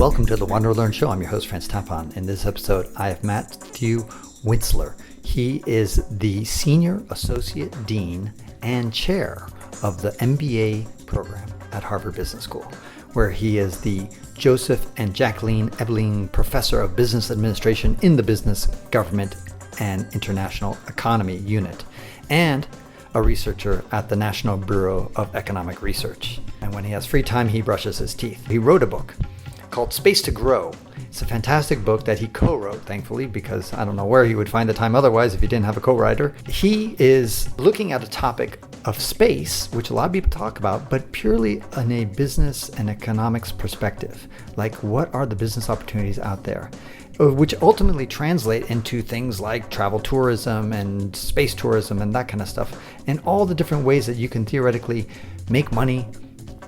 Welcome to the WanderLearn Show. I'm your host, Tapon. In this episode, I have Matthew Weinzierl. He is the Senior Associate Dean and Chair of the MBA program at Harvard Business School, where he is the Joseph and Jacqueline Ebeling Professor of Business Administration in the Business, Government, and International Economy Unit, and a researcher at the National Bureau of Economic Research. And when he has free time, he brushes his teeth. He wrote a book called Space to Grow. It's a fantastic book that he co-wrote, thankfully, because I don't know where he would find the time otherwise if he didn't have a co-writer. He is looking at a topic of space, which a lot of people talk about, but purely in a business and economics perspective. Like, what are the business opportunities out there? Which ultimately translate into things like travel tourism and space tourism and that kind of stuff, and all the different ways that you can theoretically make money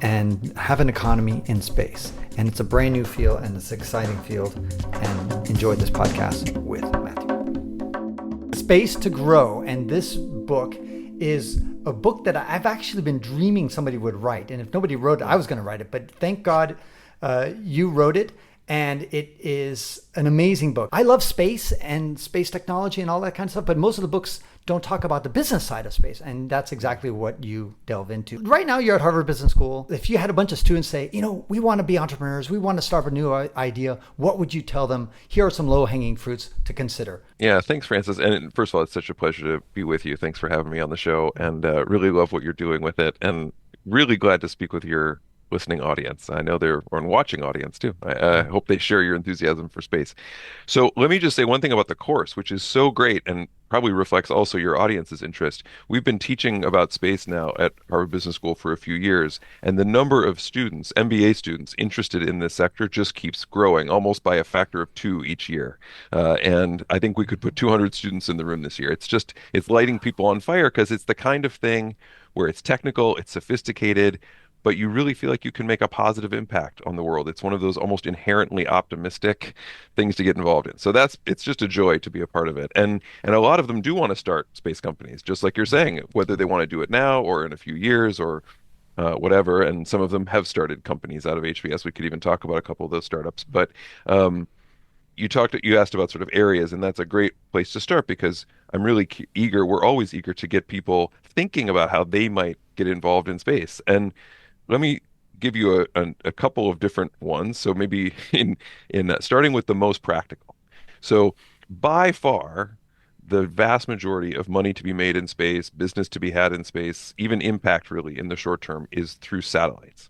and have an economy in space. And it's a brand new field and it's an exciting field. And enjoy this podcast with Matthew. Space to Grow. And this book is a book that I've actually been dreaming somebody would write. And if nobody wrote it, I was going to write it. But thank God you wrote it. And it is an amazing book. I love space and space technology and all that kind of stuff, but most of the books don't talk about the business side of space. And that's exactly what you delve into. Right now, you're at Harvard Business School. If you had a bunch of students say, we want to be entrepreneurs, we want to start a new idea, what would you tell them? Here are some low-hanging fruits to consider. Yeah, thanks, Francis. And first of all, it's such a pleasure to be with you. Thanks for having me on the show, and really love what you're doing with it. And really glad to speak with your listening audience. I know they're or watching audience too. I hope they share your enthusiasm for space. So let me just say one thing about the course, which is so great and probably reflects also your audience's interest. We've been teaching about space now at Harvard Business School for a few years, and the number of students, MBA students, interested in this sector just keeps growing, almost by a factor of 2 each year. And I think we could put 200 students in the room this year. It's lighting people on fire because it's the kind of thing where it's technical, it's sophisticated, but you really feel like you can make a positive impact on the world. It's one of those almost inherently optimistic things to get involved in. So it's just a joy to be a part of it. And a lot of them do want to start space companies, just like you're saying, whether they want to do it now or in a few years or whatever. And some of them have started companies out of HBS. We could even talk about a couple of those startups. But you asked about sort of areas, and that's a great place to start because I'm really eager. We're always eager to get people thinking about how they might get involved in space. And let me give you a couple of different ones. So maybe in starting with the most practical. So by far, the vast majority of money to be made in space, business to be had in space, even impact really in the short term is through satellites.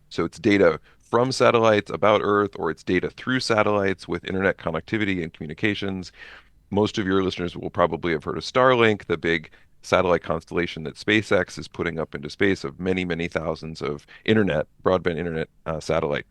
So it's data from satellites about Earth, or it's data through satellites with internet connectivity and communications. Most of your listeners will probably have heard of Starlink, the big satellite constellation that SpaceX is putting up into space of many, many thousands of broadband internet satellite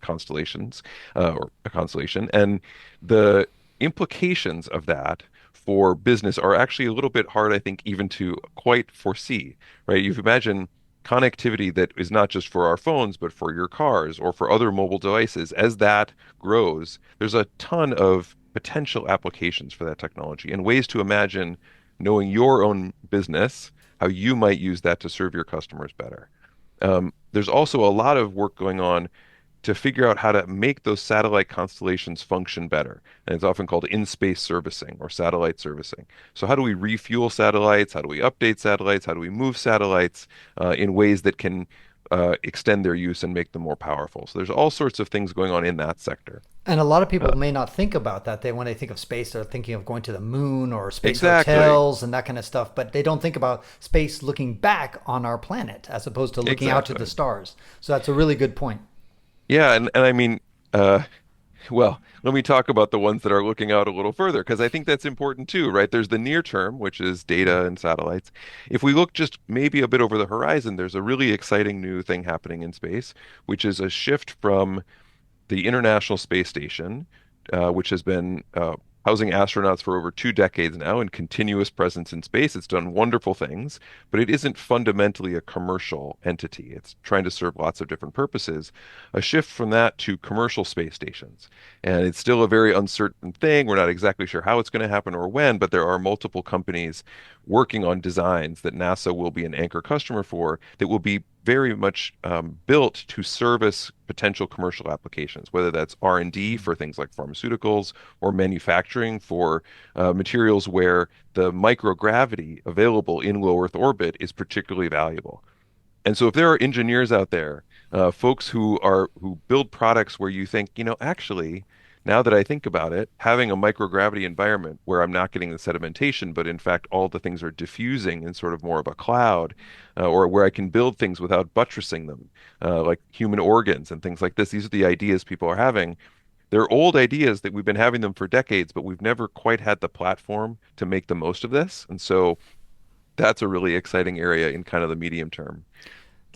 constellations or a constellation. And the implications of that for business are actually a little bit hard, I think, even to quite foresee, right? You imagine connectivity that is not just for our phones, but for your cars or for other mobile devices. As that grows, there's a ton of potential applications for that technology and ways to imagine knowing your own business, how you might use that to serve your customers better. There's also a lot of work going on to figure out how to make those satellite constellations function better. And it's often called in-space servicing or satellite servicing. So how do we refuel satellites? How do we update satellites? How do we move satellites in ways that can extend their use and make them more powerful? So there's all sorts of things going on in that sector. And a lot of people may not think about that. When they think of space, they're thinking of going to the moon or space Exactly. hotels and that kind of stuff. But they don't think about space looking back on our planet as opposed to looking out to the stars. So that's a really good point. Yeah, and I mean, well, let me talk about the ones that are looking out a little further, because I think that's important too, right? There's the near term, which is data and satellites. If we look just maybe a bit over the horizon, there's a really exciting new thing happening in space, which is a shift from the International Space Station, which has been housing astronauts for over 2 decades now in continuous presence in space. It's done wonderful things, but it isn't fundamentally a commercial entity. It's trying to serve lots of different purposes. A shift from that to commercial space stations. And it's still a very uncertain thing. We're not exactly sure how it's going to happen or when, but there are multiple companies working on designs that NASA will be an anchor customer for that will be very much built to service potential commercial applications, whether that's R&D for things like pharmaceuticals or manufacturing for materials where the microgravity available in low Earth orbit is particularly valuable. And so if there are engineers out there, folks who build products where you think, actually, now that I think about it, having a microgravity environment where I'm not getting the sedimentation, but in fact all the things are diffusing in sort of more of a cloud, or where I can build things without buttressing them, like human organs and things like this. These are the ideas people are having. They're old ideas that we've been having them for decades, but we've never quite had the platform to make the most of this. And so that's a really exciting area in kind of the medium term.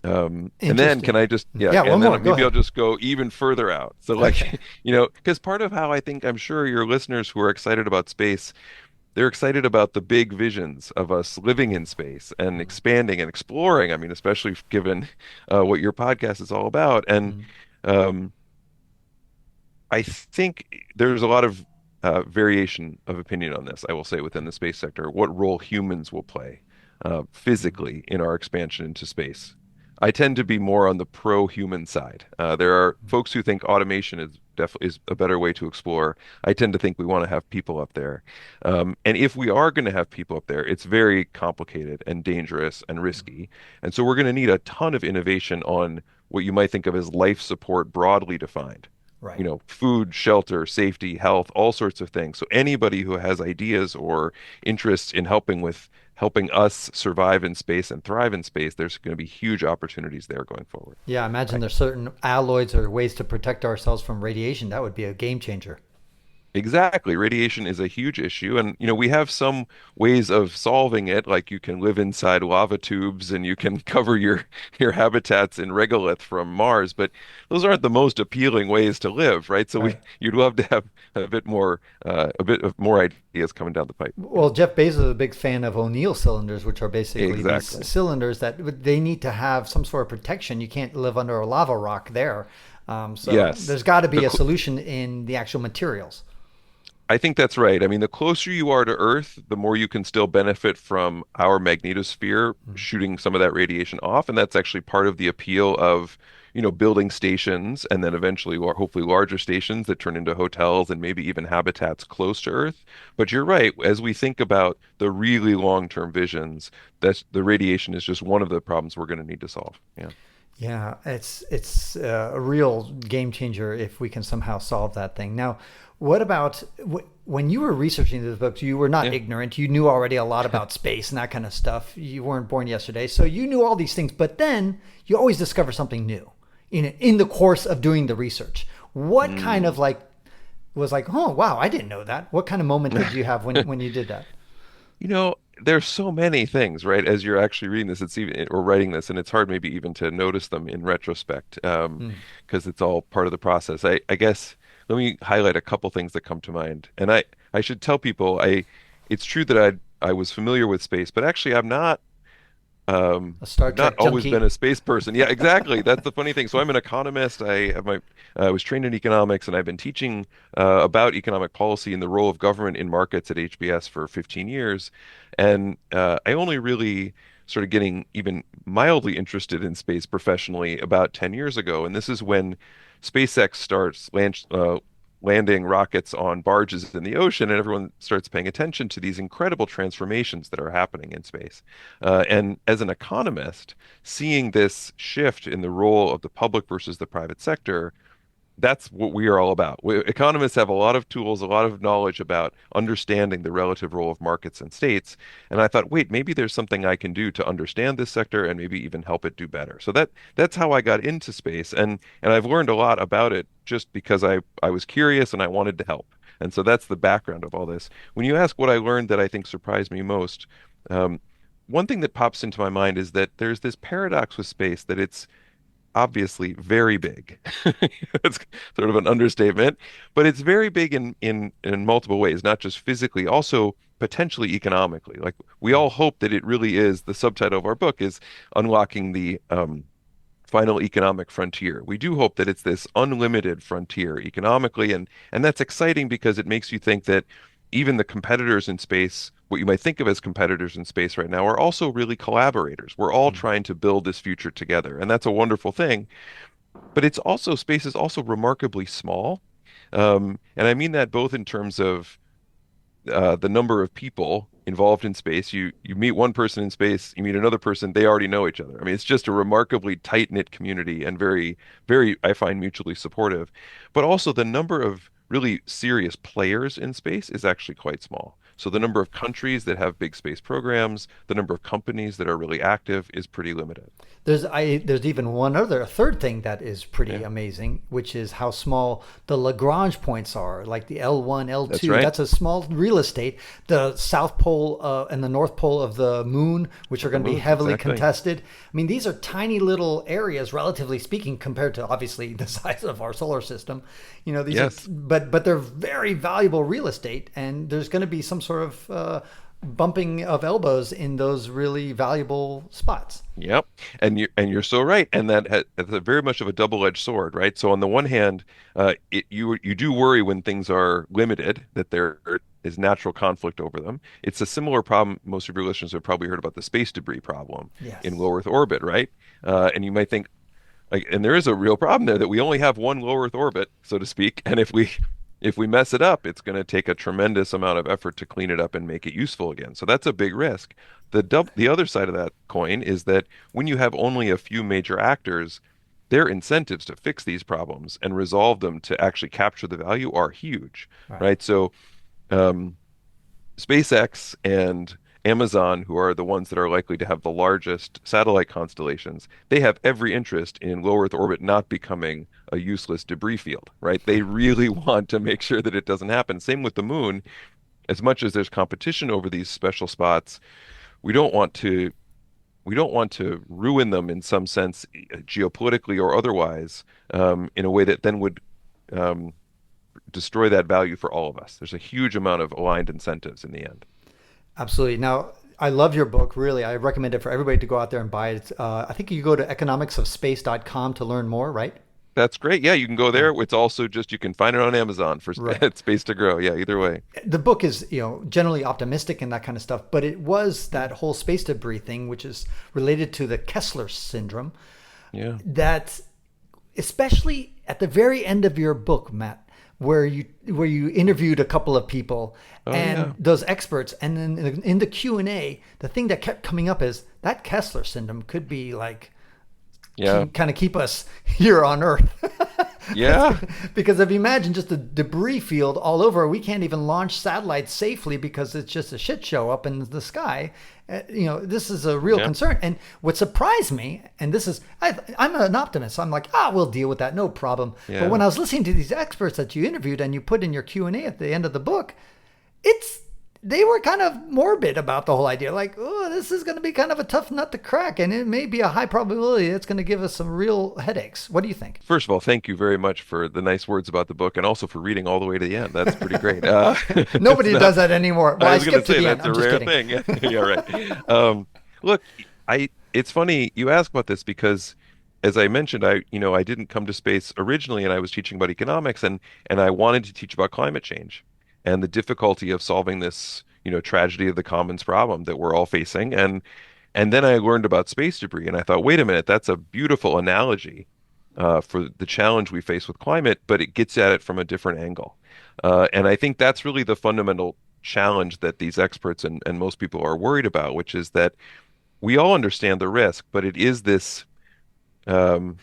And then can Interesting. I just, yeah, Yeah, one and more. then Go maybe I'll ahead. just go even further out. So Okay. like, because part of how I'm sure your listeners who are excited about space, they're excited about the big visions of us living in space and expanding and exploring. I mean, especially given what your podcast is all about. And Mhm. um, I think there's a lot of variation of opinion on this, I will say, within the space sector, what role humans will play physically in our expansion into space. I tend to be more on the pro-human side. There are folks who think automation is definitely is a better way to explore. I tend to think we want to have people up there. And if we are going to have people up there, it's very complicated and dangerous and risky. And so we're going to need a ton of innovation on what you might think of as life support broadly defined, Right. food, shelter, safety, health, all sorts of things. So anybody who has ideas or interests in helping us survive in space and thrive in space, there's going to be huge opportunities there going forward. Yeah, I imagine Right. there's certain alloys or ways to protect ourselves from radiation. That would be a game changer. Exactly. Radiation is a huge issue. And, we have some ways of solving it, like you can live inside lava tubes and you can cover your habitats in regolith from Mars, but those aren't the most appealing ways to live, right? So Right. you'd love to have a bit of more ideas coming down the pipe. Well, Jeff Bezos is a big fan of O'Neill cylinders, which are basically these Exactly. cylinders that they need to have some sort of protection. You can't live under a lava rock there. So Yes. there's got to The be a solution in the actual materials. I think that's right. I mean, the closer you are to Earth, the more you can still benefit from our magnetosphere shooting some of that radiation off. And that's actually part of the appeal of, building stations and then eventually, or hopefully larger stations that turn into hotels and maybe even habitats close to Earth. But you're right. As we think about the really long-term visions, that's the radiation is just one of the problems we're going to need to solve. Yeah. Yeah, it's a real game changer if we can somehow solve that thing. Now, what about when you were researching this book? You were not Yeah. ignorant. You knew already a lot about space and that kind of stuff. You weren't born yesterday, so you knew all these things. But then you always discover something new in the course of doing the research. What kind of Mm. like was like, oh wow, I didn't know that. What kind of moment did you have when you did that? There's so many things, right? As you're actually reading this, it's even or writing this, and it's hard maybe even to notice them in retrospect, Hmm. because it's all part of the process. I guess let me highlight a couple things that come to mind. And I should tell people it's true that I was familiar with space, but actually A Star I've not Trek always been junkie. a space person. Yeah, exactly. That's the funny thing. So I'm an economist. I was trained in economics, and I've been teaching about economic policy and the role of government in markets at HBS for 15 years. And I only really started getting even mildly interested in space professionally about 10 years ago. And this is when SpaceX starts landing rockets on barges in the ocean, and everyone starts paying attention to these incredible transformations that are happening in space. And as an economist, seeing this shift in the role of the public versus the private sector, that's what we are all about. Economists have a lot of tools, a lot of knowledge about understanding the relative role of markets and states. And I thought, wait, maybe there's something I can do to understand this sector and maybe even help it do better. So that's how I got into space. And I've learned a lot about it just because I was curious and I wanted to help. And so that's the background of all this. When you ask what I learned that I think surprised me most, um, one thing that pops into my mind is that there's this paradox with space that it's obviously very big. It's sort of an understatement, but it's very big in multiple ways, not just physically, also potentially economically. Like we all hope that it really is, the subtitle of our book is unlocking the final economic frontier. We do hope that it's this unlimited frontier economically, and that's exciting because it makes you think that even the competitors in space, what you might think of as competitors in space right now, are also really collaborators. We're all Mm. trying to build this future together, and that's a wonderful thing. But it's also space is also remarkably small, and I mean that both in terms of the number of people involved in space. You meet one person in space, you meet another person, they already know each other. I mean, it's just a remarkably tight-knit community and very, very, I find, mutually supportive. But also the number of really serious players in space is actually quite small. So the number of countries that have big space programs, the number of companies that are really active is pretty limited. There's even a third thing that is pretty Yeah, amazing, which is how small the Lagrange points are, like the L1, that's L2. right. That's a small real estate. The South Pole and the North Pole of the Moon, which are The going to be moon, heavily exactly. contested. I mean, these are tiny little areas, relatively speaking, compared to obviously the size of our solar system. These are, Yes. but they're very valuable real estate, and there's going to be some sort of bumping of elbows in those really valuable spots. Yep. And you're so right. And that's a very much of a double-edged sword, right? So on the one hand, you do worry when things are limited that there is natural conflict over them. It's a similar problem. Most of your listeners have probably heard about the space debris problem in Yes. low Earth orbit, right? And you might think, like, and there is a real problem there that we only have one low Earth orbit, so to speak. And if we mess it up, it's going to take a tremendous amount of effort to clean it up and make it useful again. So that's a big risk. The other side of that coin is that when you have only a few major actors, their incentives to fix these problems and resolve them to actually capture the value are huge, Right. right? So um, SpaceX and Amazon, who are the ones that are likely to have the largest satellite constellations, they have every interest in low Earth orbit not becoming a useless debris field, right? They really want to make sure that it doesn't happen. Same with the moon. As much as there's competition over these special spots, we don't want to we don't want to ruin them in some sense, geopolitically or otherwise, in a way that then would um, destroy that value for all of us. There's a huge amount of aligned incentives in the end. Absolutely. Now, I love your book. Really, I recommend it for everybody to go out there and buy it. I think you go to economicsofspace.com to learn more, right? That's great. Yeah, you can go Yeah. there. It's also just you can find it on Amazon for Right. Space to Grow. Yeah, either way. The book is, generally optimistic and that kind of stuff, but it was that whole space debris thing, which is related to the Kessler syndrome, Yeah. that especially at the very end of your book, Matt, where you interviewed a couple of people Oh and yeah. those experts, and then in the Q&A, the thing that kept coming up is that Kessler syndrome could be like Yeah. keep us here on Earth. Yeah. Because if you imagine just a debris field all over, we can't even launch satellites safely because it's just a shit show up in the sky. This is a real Yeah. concern. And what surprised me, and this is, I'm an optimist. So I'm like, we'll deal with that, no problem. But Yeah. when I was listening to these experts that you interviewed and you put in your Q&A at the end of the book, it's they were kind of morbid about the whole idea. Like, oh, this is going to be kind of a tough nut to crack, and it may be a high probability it's going to give us some real headaches. What do you think? First of all, thank you very much for the nice words about the book and also for reading all the way to the end. That's pretty great. It's Nobody not, does that anymore. Well, I I was going to skipped to say the end. that's I'm a just rare kidding. thing. Yeah, right. Look, it's funny you ask about this because as I mentioned, I didn't come to space originally and I was teaching about economics and I wanted to teach about climate change and the difficulty of solving this, tragedy of the commons problem that we're all facing. And then I learned about space debris and I thought, wait a minute, that's a beautiful analogy for the challenge we face with climate, but it gets at it from a different angle. And I think that's really the fundamental challenge that these experts and most people are worried about, which is that we all understand the risk, but it is this um,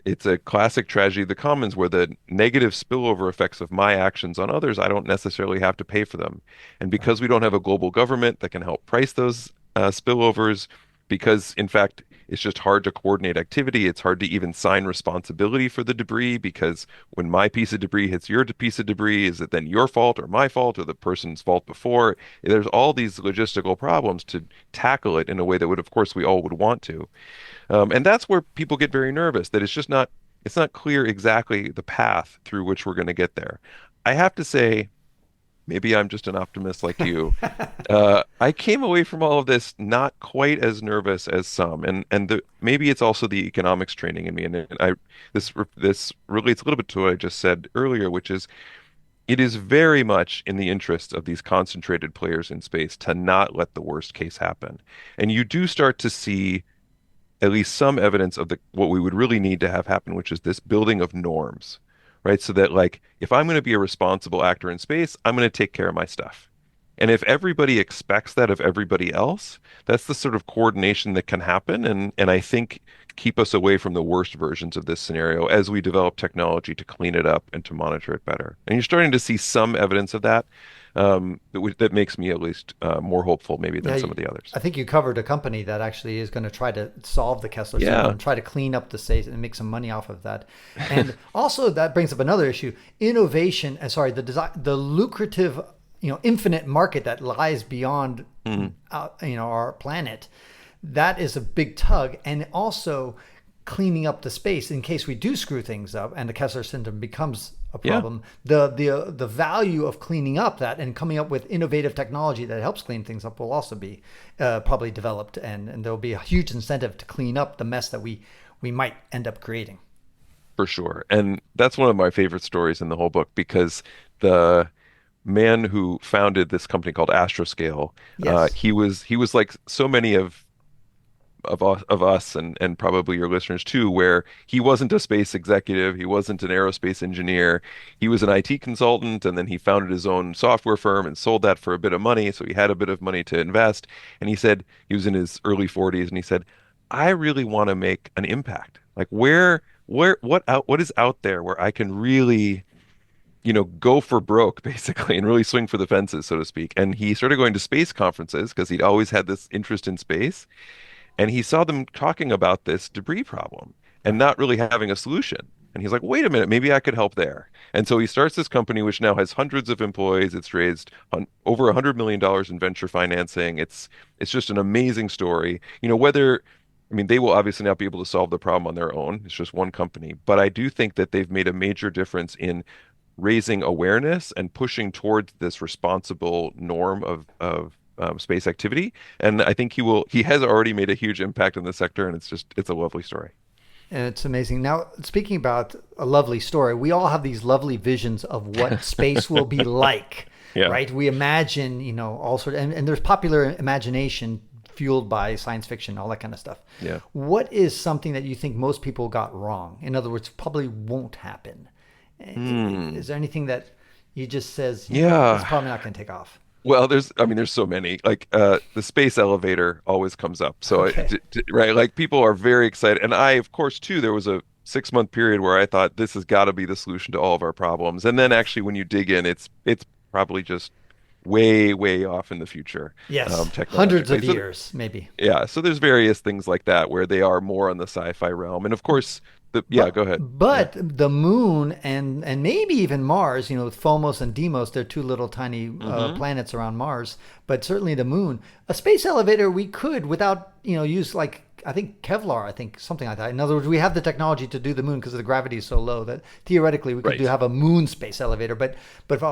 it's a classic tragedy of the commons where the negative spillover effects of my actions on others, I don't necessarily have to pay for them. And Right. because we don't have a global government that can help price those spillovers, because in fact, it's just hard to coordinate activity. It's hard to even sign responsibility for the debris because when my piece of debris hits your piece of debris, is it then your fault or my fault or the person's fault before? There's all these logistical problems to tackle it in a way that would, of course, we all would want to. And that's where people get very nervous, that it's not clear exactly the path through which we're going to get there. I have to say, maybe I'm just an optimist like you. I came away from all of this not quite as nervous as some, and maybe it's also the economics training in me, and this relates a little bit to what I just said earlier, which is it is very much in the interest of these concentrated players in space to not let the worst case happen. And you do start to see at least some evidence of the what we would really need to have happen, which is this building of norms, right? So that like if I'm going to be a responsible actor in space, I'm going to take care of my stuff. And if everybody expects that of everybody else, that's the sort of coordination that can happen and I think keep us away from the worst versions of this scenario as we develop technology to clean it up and to monitor it better. And you're starting to see some evidence of that. That makes me at least more hopeful maybe than Yeah, some of the others. I think you covered a company that actually is going to try to solve the Kessler Syndrome Yeah. and try to clean up the space and make some money off of that. And also that brings up another issue: innovation. Sorry, the lucrative, infinite market that lies beyond, Mm. our planet. That is a big tug, and also cleaning up the space in case we do screw things up and the Kessler syndrome becomes a Yeah, problem. The value of cleaning up that and coming up with innovative technology that helps clean things up will also be probably developed, and there will be a huge incentive to clean up the mess that we might end up creating. for sure. And that's one of my favorite stories in the whole book because the man who founded this company called Astroscale, Yes. he was like so many of us and probably your listeners too, where he wasn't a space executive, he wasn't an aerospace engineer, he was an IT consultant, and then he founded his own software firm and sold that for a bit of money, so he had a bit of money to invest. And he said he was in his early 40s, and he said, "I really want to make an impact. Like what is out there where I can really." Go for broke basically and really swing for the fences, so to speak. And he started going to space conferences because he'd always had this interest in space. And he saw them talking about this debris problem and Right. not really having a solution. And he's like, wait a minute, maybe I could help there. And so he starts this company, which now has hundreds of employees. It's raised over $100 million in venture financing. It's just an amazing story. I mean, they will obviously not be able to solve the problem on their own. It's just one company. But I do think that they've made a major difference in raising awareness and pushing towards this responsible norm of space activity. And I think he has already made a huge impact in the sector, and it's a lovely story. And it's amazing. Now, speaking about a lovely story, we all have these lovely visions of what space will be like, Yeah. right? We imagine, all sorts, and there's popular imagination fueled by science fiction, all that kind of stuff. Yeah. What is something that you think most people got wrong? In other words, probably won't happen. Hmm. Is there anything that you just says, it's Yeah. probably not going to take off? Well, there's so many. Like the space elevator always comes up. So Okay. right, like people are very excited, and I, of course, too. There was a 6 month period where I thought this has got to be the solution to all of our problems, and then actually, when you dig in, it's probably just way, way off in the future, Yes. Hundreds technologically. of So years, maybe. yeah, so there's various things like that where they are more on the sci-fi realm, and of course, yeah, But go ahead. Yeah. but the moon and maybe even Mars, with Phomos and Deimos, they're two little tiny Hmm. planets around Mars. But certainly the moon, a space elevator, we could without use like I think Kevlar, I think something like that. In other words, we have the technology to do the moon because the gravity is so low that theoretically we could Right. have a moon space elevator. But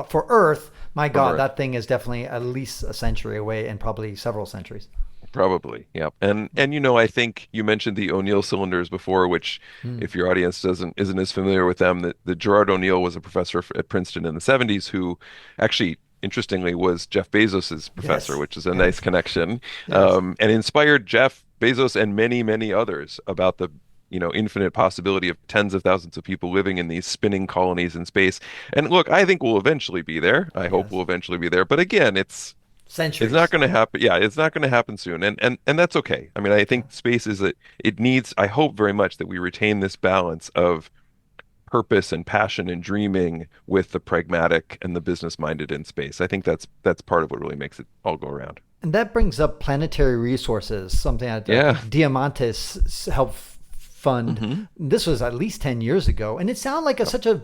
for Earth, my From God, Earth. that thing is definitely at least a century away and probably several centuries. Probably, yeah. And I think you mentioned the O'Neill cylinders before, which Hmm. if your audience isn't as familiar with them, that Gerard O'Neill was a professor at Princeton in the 70s who actually interestingly was Jeff Bezos's professor, Yes. which is a nice Yes. connection. Yes. And inspired Jeff Bezos and many, many others about the infinite possibility of tens of thousands of people living in these spinning colonies in space. And look, I think we'll eventually be there. I hope we'll Yes. eventually be there. But again, it's not Centuries. going to happen. Yeah, it's not going to happen soon, and that's okay. I mean, I think space is it needs. I hope very much that we retain this balance of purpose and passion and dreaming with the pragmatic and the business minded in space. I think that's part of what really makes it all go around. And that brings up planetary resources, something that Yeah. Diamantis helped fund. Hmm. This was at least 10 years ago. And it sounded like such a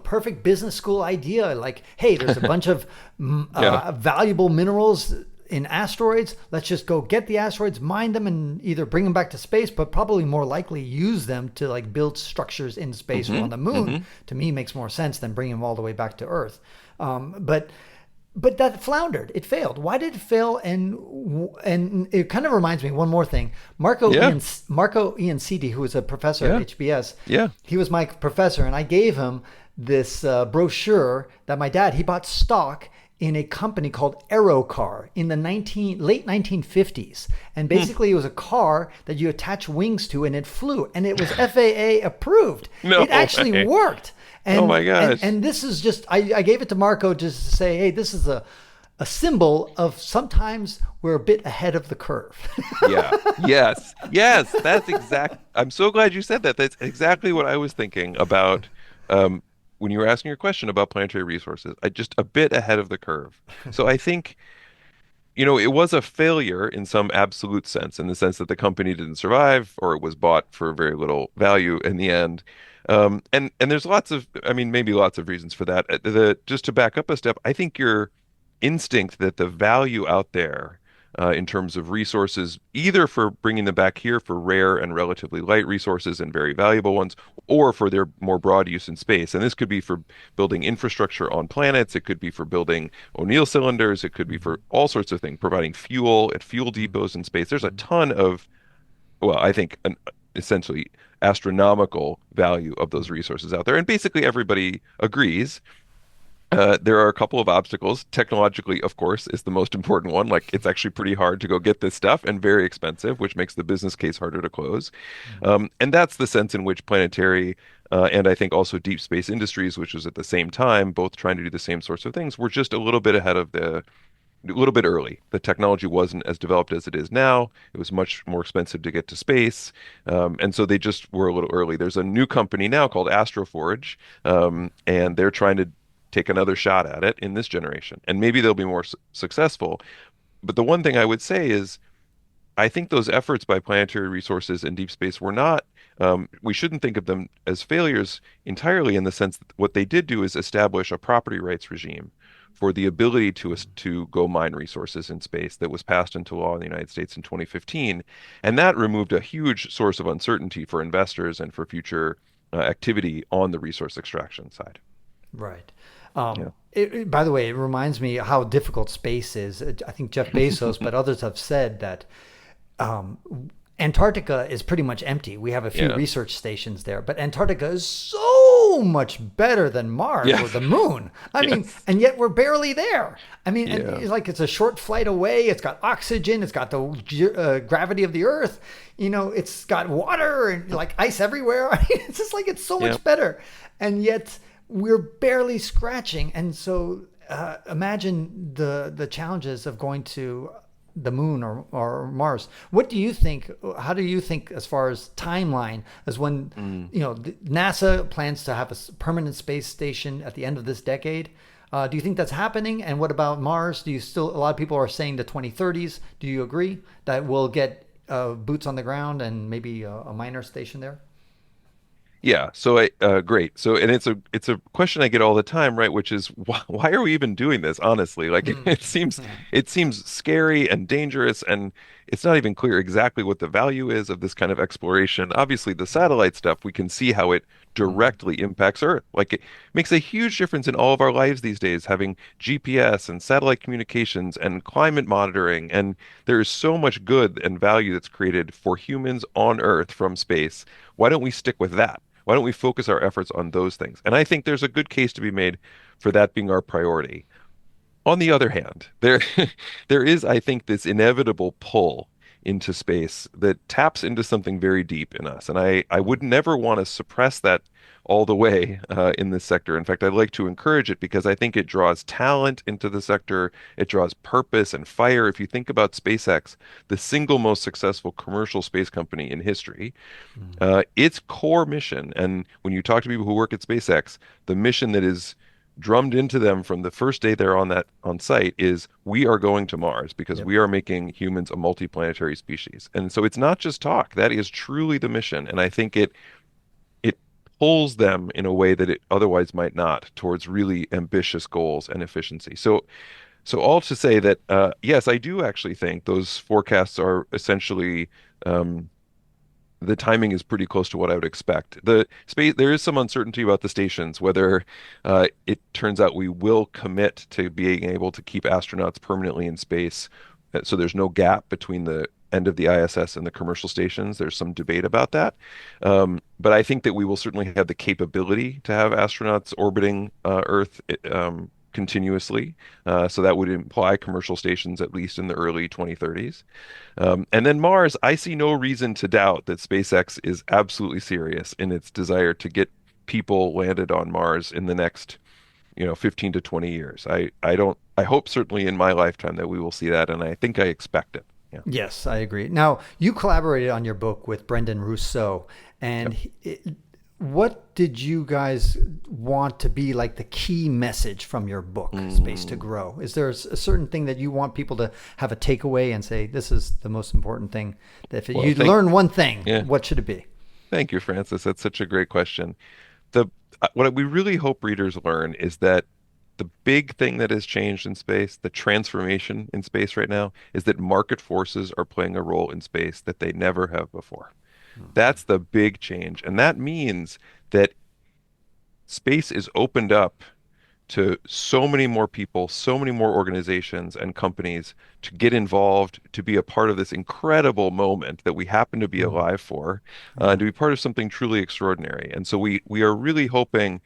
perfect business school idea. Like, hey, there's a bunch of Yeah. valuable minerals in asteroids. Let's just go get the asteroids, mine them, and either bring them back to space, but probably more likely use them to like build structures in space or Hmm. on the moon. Hmm. To me, makes more sense than bringing them all the way back to Earth. But that floundered. It failed. Why did it fail? And it kind of reminds me one more thing. Yeah. Marco Ian Seedy, who was a professor at Yeah. HBS, Yeah. he was my professor, and I gave him this brochure that my dad, he bought stock in a company called Aerocar in the late 1950s. And Hmm. basically, it was a car that you attach wings to and it flew, and it was FAA approved. No It actually way. worked. Oh And my gosh. this is just, I gave it to Marco just to say, hey, this is a symbol of sometimes we're a bit ahead of the curve. Yeah. Yes. Yes. That's exact. I'm so glad you said that. That's exactly what I was thinking about um, when you were asking your question about planetary resources. I just a bit ahead of the curve. So I think, it was a failure in some absolute sense, in the sense that the company didn't survive or it was bought for very little value in the end. And there's lots of, I mean, maybe lots of reasons for that. Just to back up a step, I think your instinct that the value out there in terms of resources, either for bringing them back here for rare and relatively light resources and very valuable ones, or for their more broad use in space. And this could be for building infrastructure on planets. It could be for building O'Neill cylinders. It could be for all sorts of things, providing fuel at fuel depots in space. There's a ton of, well, I think essentially astronomical value of those resources out there. And basically everybody agrees there are a couple of obstacles. Technologically, of course, is the most important one. Like it's actually pretty hard to go get this stuff and very expensive, which makes the business case harder to close. And that's the sense in which planetary and I think also deep space industries, which was at the same time both trying to do the same sorts of things, were just a little bit ahead of a little bit early. The technology wasn't as developed as it is now. It was much more expensive to get to space. And so they just were a little early. There's a new company now called Astroforge, and they're trying to take another shot at it in this generation. And maybe they'll be more successful. But the one thing I would say is I think those efforts by planetary resources and deep space were not, we shouldn't think of them as failures entirely in the sense that what they did do is establish a property rights regime for the ability to go mine resources in space that was passed into law in the United States in 2015. And that removed a huge source of uncertainty for investors and for future activity on the resource extraction side. Right. Yeah. By the way, it reminds me how difficult space is. I think Jeff Bezos, but others have said that Antarctica is pretty much empty. We have a few Yeah. research stations there, but Antarctica is so much better than Mars or Yes. the moon. I mean, Yes. and yet we're barely there. I mean, and Yeah. it's like it's a short flight away. It's got oxygen. It's got the gravity of the Earth. It's got water and like ice everywhere. I mean, it's just like it's so Yeah. much better, and yet we're barely scratching. And so imagine the challenges of going to the moon or Mars. What do you think? How do you think as far as timeline as when Mm. NASA plans to have a permanent space station at the end of this decade? Do you think that's happening? And what about Mars? Do you still? A lot of people are saying the 2030s. Do you agree that we'll get boots on the ground and maybe a minor station there? Yeah, so great. So and it's a question I get all the time, right? Which is why are we even doing this, honestly? Like Mm. it seems scary and dangerous and it's not even clear exactly what the value is of this kind of exploration. Obviously, the satellite stuff, we can see how it Mm. directly impacts Earth. Like it makes a huge difference in all of our lives these days, having GPS and satellite communications and climate monitoring. And there is so much good and value that's created for humans on Earth from space. Why don't we stick with that? Why don't we focus our efforts on those things? And I think there's a good case to be made for that being our priority. On the other hand, there there is, I think, this inevitable pull into space that taps into something very deep in us. And I would never want to suppress that all the way in this sector. In fact, I'd like to encourage it because I think it draws talent into the sector. It draws purpose and fire. If you think about SpaceX, the single most successful commercial space company in history, Mm. its core mission, and when you talk to people who work at SpaceX, the mission that is drummed into them from the first day they're on site is we are going to Mars because Yep. we are making humans a multiplanetary species. And so it's not just talk. That is truly the mission. And I think it pulls them in a way that it otherwise might not towards really ambitious goals and efficiency. So all to say that yes, I do actually think those forecasts are essentially the timing is pretty close to what I would expect. The space, there is some uncertainty about the stations, whether it turns out we will commit to being able to keep astronauts permanently in space, so there's no gap between the end of the ISS and the commercial stations. There's some debate about that. But I think that we will certainly have the capability to have astronauts orbiting Earth continuously. So that would imply commercial stations at least in the early 2030s. And then Mars, I see no reason to doubt that SpaceX is absolutely serious in its desire to get people landed on Mars in the next 15 to 20 years. I hope certainly in my lifetime that we will see that, and I think I expect it. Yeah. Yes, I agree. Now, you collaborated on your book with Brendan Rousseau, and what did you guys want to be like the key message from your book, Space to Grow? Is there a certain thing that you want people to have a takeaway and say, this is the most important thing? That if you learn one thing, what should it be? Thank you, Francis. That's such a great question. What we really hope readers learn is that the big thing that has changed in space, the transformation in space right now, is that market forces are playing a role in space that they never have before. That's the big change. And that means that space is opened up to so many more people, so many more organizations and companies to get involved, to be a part of this incredible moment that we happen to be alive for, to be part of something truly extraordinary. And so we are really hoping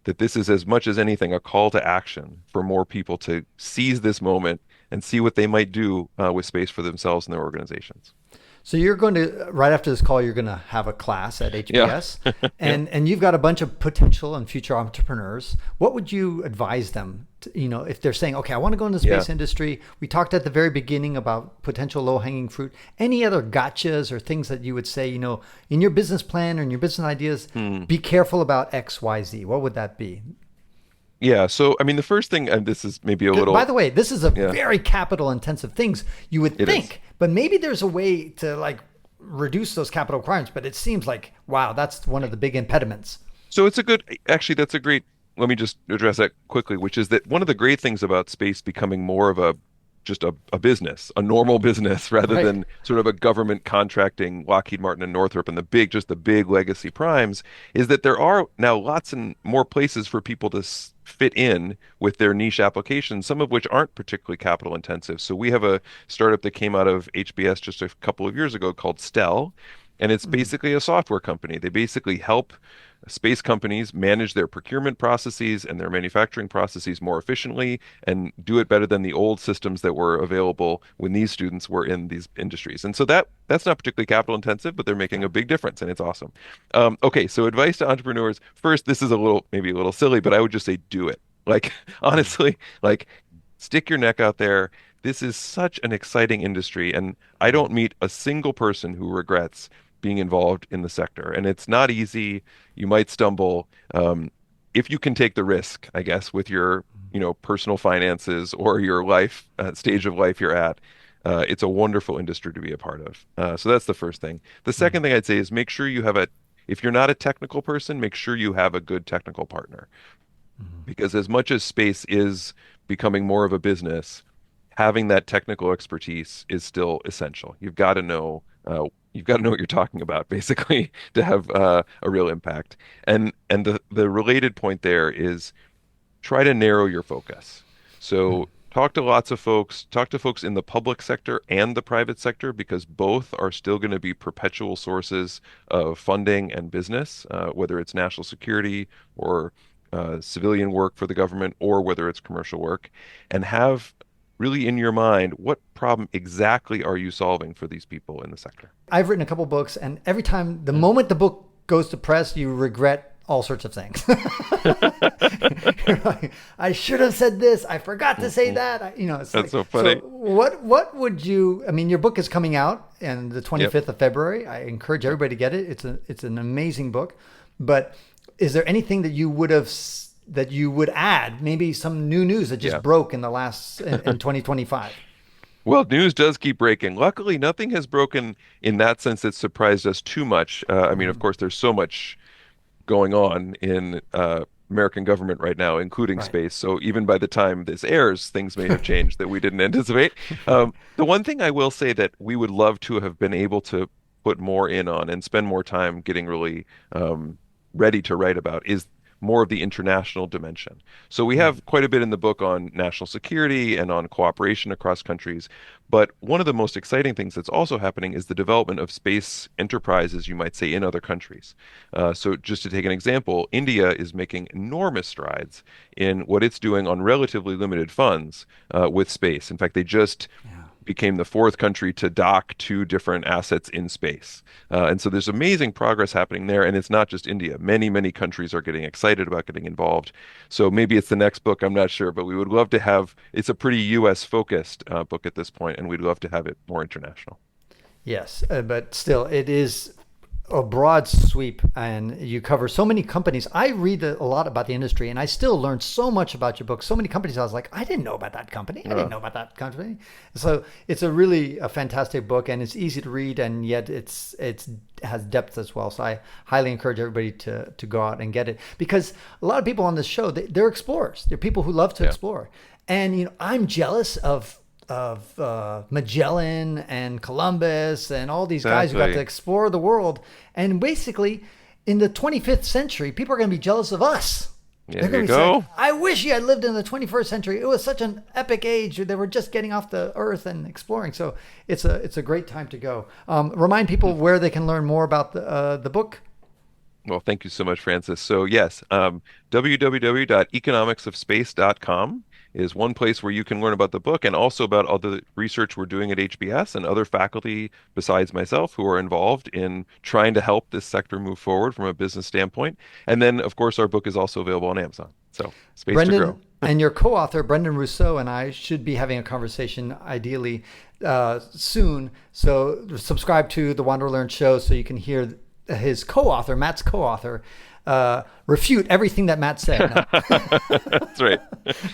that this is, as much as anything, a call to action for more people to seize this moment and see what they might do with space for themselves and their organizations. So you're going to, right after this call, you're going to have a class at HBS, and you've got a bunch of potential and future entrepreneurs. What would you advise them to, if they're saying, okay, I want to go into the space industry? We talked at the very beginning about potential low-hanging fruit. Any other gotchas or things that you would say, in your business plan or in your business ideas, be careful about X, Y, Z? What would that be? Yeah. So, I mean, the first thing, and this is maybe a little. By the way, this is a very capital intensive things you would think, but maybe there's a way to reduce those capital requirements. But it seems like, wow, that's one of the big impediments. So that's a great, let me just address that quickly, which is that one of the great things about space becoming more of just a business, a normal business, rather than sort of a government contracting Lockheed Martin and Northrop and the big legacy primes, is that there are now lots and more places for people to fit in with their niche applications, some of which aren't particularly capital intensive. So we have a startup that came out of HBS just a couple of years ago called Stel, and it's basically a software company. They basically help space companies manage their procurement processes and their manufacturing processes more efficiently and do it better than the old systems that were available when these students were in these industries. And so that's not particularly capital intensive, but they're making a big difference, and it's awesome. Okay, so advice to entrepreneurs. First, this is maybe a little silly, but I would just say do it. Honestly, stick your neck out there. This is such an exciting industry, and I don't meet a single person who regrets being involved in the sector. And it's not easy. You might stumble. If you can take the risk, I guess, with your, personal finances or your life, stage of life you're at, it's a wonderful industry to be a part of. So that's the first thing. The second thing I'd say is make sure you have if you're not a technical person, make sure you have a good technical partner. Because as much as space is becoming more of a business, having that technical expertise is still essential. You've got to know what you're talking about, basically, to have a real impact. And the related point there is try to narrow your focus. So talk to folks in the public sector and the private sector, because both are still going to be perpetual sources of funding and business, whether it's national security or civilian work for the government, or whether it's commercial work, and have really in your mind, what problem exactly are you solving for these people in the sector? I've written a couple books, and every time, the moment the book goes to press, you regret all sorts of things. You're like, I should have said this. I forgot to say that. That's so funny. So what would you? I mean, your book is coming out on the 25th of February. I encourage everybody to get it. It's an amazing book. But is there anything that you would add, maybe some new news that just broke in 2025? Well, news does keep breaking. Luckily, nothing has broken in that sense that surprised us too much. I mean, of course, there's so much going on in American government right now, including space. So even by the time this airs, things may have changed that we didn't anticipate. The one thing I will say that we would love to have been able to put more in on and spend more time getting really ready to write about is more of the international dimension. So we have quite a bit in the book on national security and on cooperation across countries. But one of the most exciting things that's also happening is the development of space enterprises, you might say, in other countries. So just to take an example, India is making enormous strides in what it's doing on relatively limited funds with space. In fact, they just became the fourth country to dock two different assets in space. And so there's amazing progress happening there. And it's not just India. Many, many countries are getting excited about getting involved. So maybe it's the next book, I'm not sure, but we would love to have, it's a pretty US focused book at this point, and we'd love to have it more international. Yes, but still, it is a broad sweep, and you cover so many companies. I read a lot about the industry, and I still learn so much about your book. So many companies, I was like, I didn't know about that company. I didn't know about that company. So it's a fantastic book, and it's easy to read, and yet it has depth as well. So I highly encourage everybody to go out and get it, because a lot of people on this show, they're explorers. They're people who love to explore, and I'm jealous of Magellan and Columbus and all these guys who got to explore the world. And basically, in the 25th century, people are going to be jealous of us. Yeah, there you go. Saying, I wish you had lived in the 21st century. It was such an epic age. They were just getting off the earth and exploring. So it's a great time to go. Remind people where they can learn more about the book. Well, thank you so much, Francis. So yes, www.economicsofspace.com is one place where you can learn about the book and also about all the research we're doing at HBS and other faculty besides myself who are involved in trying to help this sector move forward from a business standpoint. And then, of course, our book is also available on Amazon. So, Space to Grow. And your co-author, Brendan Rousseau, and I should be having a conversation ideally soon. So subscribe to the WanderLearn show so you can hear his co-author, Matt's co-author, refute everything that Matt said. No. That's right.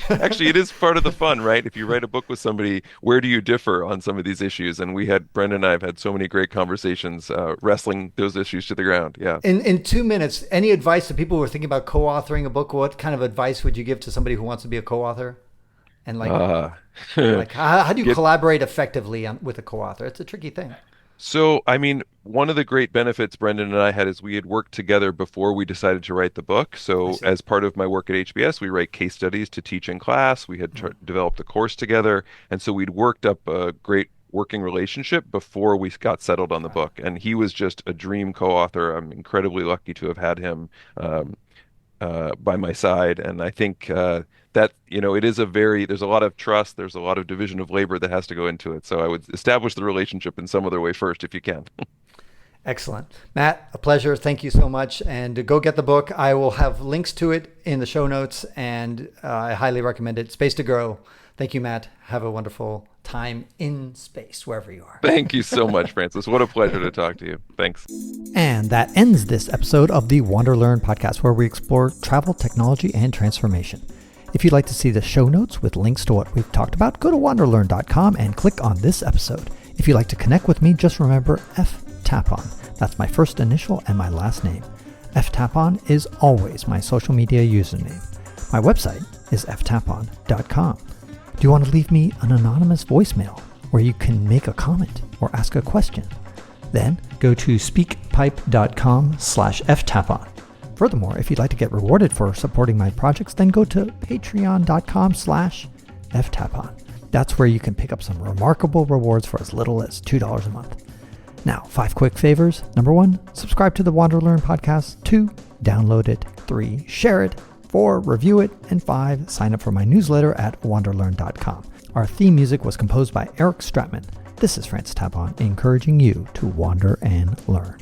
Actually, it is part of the fun, right? If you write a book with somebody, where do you differ on some of these issues? And Brendan and I have had so many great conversations wrestling those issues to the ground. Yeah. In 2 minutes, any advice to people who are thinking about co-authoring a book? What kind of advice would you give to somebody who wants to be a co-author? And how do you collaborate effectively with a co-author? It's a tricky thing. So, I mean, one of the great benefits Brendan and I had is we had worked together before we decided to write the book. So as part of my work at HBS, we write case studies to teach in class. We had developed a course together. And so we'd worked up a great working relationship before we got settled on the book. And he was just a dream co-author. I'm incredibly lucky to have had him by my side. And I think that, it is there's a lot of trust, there's a lot of division of labor that has to go into it. So I would establish the relationship in some other way first if you can. Excellent. Matt, a pleasure. Thank you so much. And go get the book. I will have links to it in the show notes, and I highly recommend it. Space to Grow. Thank you, Matt. Have a wonderful time in space, wherever you are. Thank you so much, Francis. What a pleasure to talk to you. Thanks. And that ends this episode of the WanderLearn podcast, where we explore travel, technology, and transformation. If you'd like to see the show notes with links to what we've talked about, go to wanderlearn.com and click on this episode. If you'd like to connect with me, just remember Tapon. That's my first initial and my last name. Tapon is always my social media username. My website is ftapon.com. Do you want to leave me an anonymous voicemail where you can make a comment or ask a question? Then go to speakpipe.com/ftapon. Furthermore, if you'd like to get rewarded for supporting my projects, then go to patreon.com/ftapon. That's where you can pick up some remarkable rewards for as little as $2 a month. Now, 5 quick favors. Number 1, subscribe to the WanderLearn podcast. 2, download it. 3, share it. 4, review it. And 5, sign up for my newsletter at wanderlearn.com. Our theme music was composed by Eric Stratman. This is Francis Tapon, encouraging you to wander and learn.